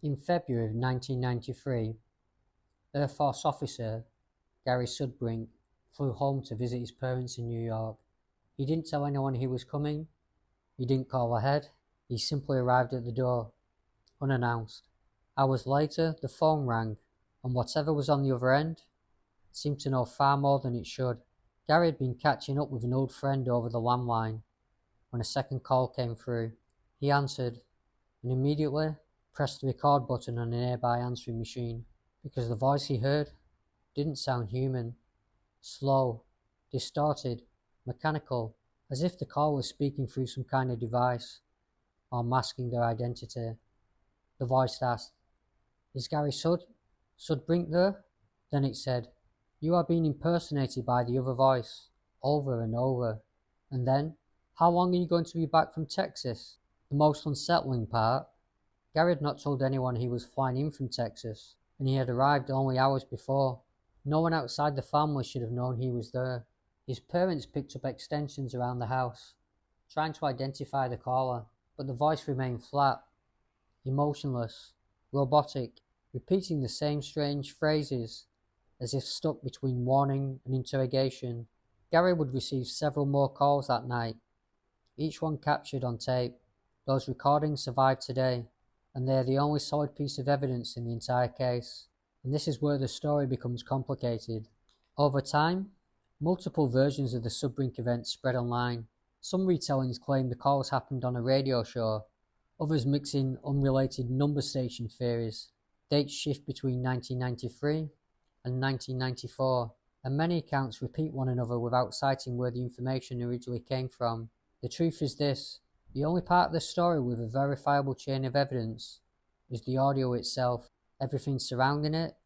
In February of 1993, Air Force officer Gary Sudbrink flew home to visit his parents in New York. He didn't tell anyone he was coming, he didn't call ahead, he simply arrived at the door, unannounced. Hours later, the phone rang, and whatever was on the other end seemed to know far more than it should. Gary had been catching up with an old friend over the landline when a second call came through. He answered, and immediately pressed the record button on a nearby answering machine, because the voice he heard didn't sound human. Slow, distorted, mechanical, as if the caller was speaking through some kind of device, or masking their identity. The voice asked, "Is Gary Sudbrink there?" Then it said, "You are being impersonated by the other voice," over and over. And then, "How long are you going to be back from Texas?" The most unsettling part, Gary had not told anyone he was flying in from Texas, and he had arrived only hours before. No one outside the family should have known he was there. His parents picked up extensions around the house, trying to identify the caller, but the voice remained flat, emotionless, robotic, repeating the same strange phrases, as if stuck between warning and interrogation. Gary would receive several more calls that night, each one captured on tape. Those recordings survive today, and they are the only solid piece of evidence in the entire case. And this is where the story becomes complicated. Over time, multiple versions of the Sudbrink event spread online. Some retellings claim the calls happened on a radio show, others mix in unrelated number station theories. Dates shift between 1993 and 1994, and many accounts repeat one another without citing where the information originally came from. The truth is this: the only part of the story with a verifiable chain of evidence is the audio itself. Everything surrounding it,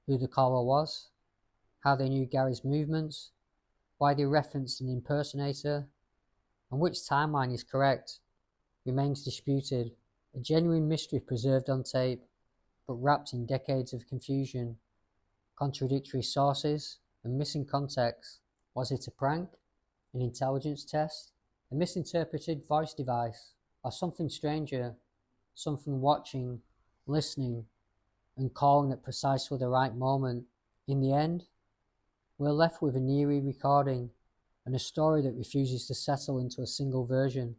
who the caller was, how they knew Gary's movements, why they referenced an impersonator, and which timeline is correct, remains disputed. A genuine mystery preserved on tape, but wrapped in decades of confusion, contradictory sources, and missing context. Was it a prank? An intelligence test? A misinterpreted voice device? Or something stranger? Something watching, listening, and calling at precisely the right moment? In the end, we're left with an eerie recording and a story that refuses to settle into a single version.